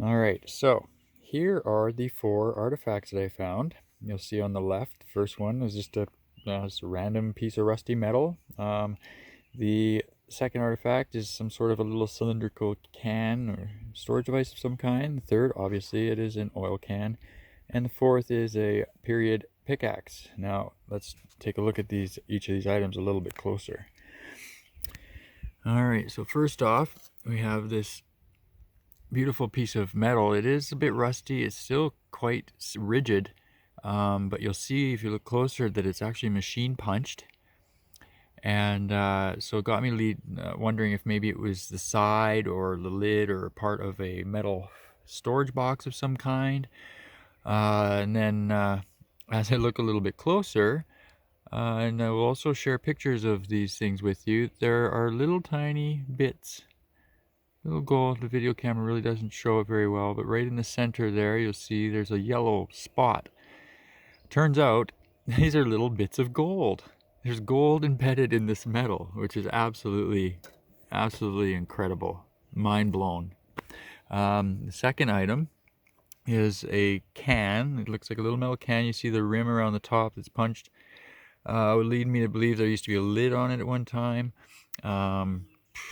All right, so here are the 4 artifacts that I found. You'll see on the left, the first one is just a random piece of rusty metal. The second artifact is some sort of a little cylindrical can or storage device of some kind. The third, obviously, it is an oil can. And the fourth is a period pickaxe. Now, let's take a look at each of these items a little bit closer. All right, so first off, we have this beautiful piece of metal. It is a bit rusty. It's still quite rigid, but you'll see if you look closer that it's actually machine punched. And so it got me wondering if maybe it was the side or the lid or part of a metal storage box of some kind. And then as I look a little bit closer, and I will also share pictures of these things with you, there are little tiny bits. Little gold. The video camera really doesn't show it very well, but right in the center there, you'll see there's a yellow spot. Turns out these are little bits of gold. There's gold embedded in this metal, which is absolutely incredible. Mind blown. The second item is a can. It looks like a little metal can. You see the rim around the top that's punched. Would lead me to believe there used to be a lid on it at one time.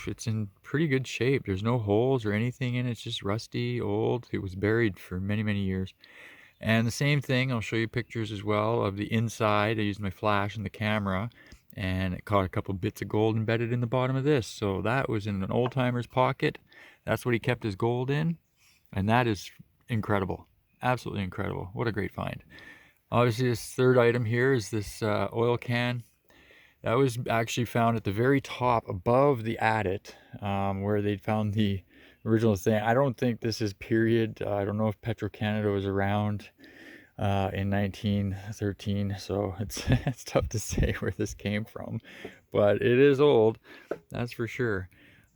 It's in pretty good shape. There's no holes or anything in it. It's just rusty, old. It was buried for many years. And the same thing, I'll show you pictures as well of the inside. I used my flash and the camera, and it caught a couple bits of gold embedded in the bottom of this. So that was in an old timer's pocket. That's what he kept his gold in, and that is incredible. Absolutely incredible. What a great find. Obviously, this third item here is this oil can. That was actually found at the very top above the adit, where they'd found the original thing. I don't think this is period. I don't know if Petro-Canada was around in 1913, so it's tough to say where this came from, but it is old, that's for sure.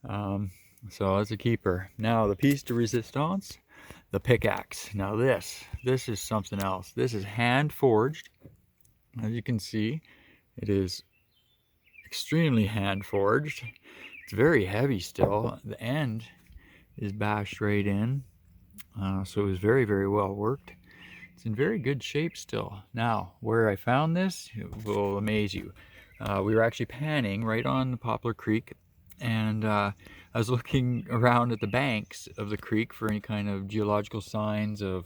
So that's a keeper. Now the piece de resistance, the pickaxe. Now this is something else. This is hand forged. As you can see, it is extremely hand forged. It's very heavy still. The end is bashed right in, so it was very well worked. It's in very good shape still. Now, where I found this will amaze you. We were actually panning right on the Poplar Creek, and I was looking around at the banks of the creek for any kind of geological signs of,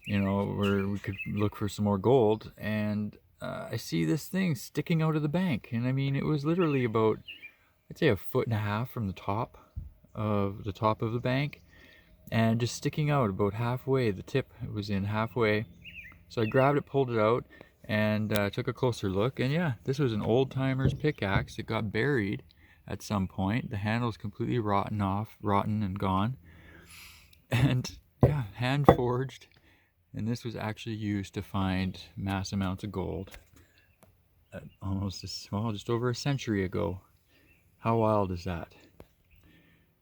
where we could look for some more gold. And I see this thing sticking out of the bank, and I mean, it was literally about, I'd say, 1.5 feet from the top of the bank, and just sticking out about halfway. The tip was in halfway, so I grabbed it, pulled it out, and took a closer look. And yeah, this was an old timer's pickaxe that got buried at some point. The handle's completely rotten and gone, and yeah, hand forged. And this was actually used to find mass amounts of gold just over a century ago. How wild is that?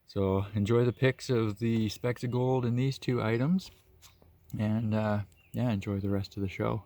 So enjoy the pics of the specks of gold in these 2 items, and yeah, enjoy the rest of the show.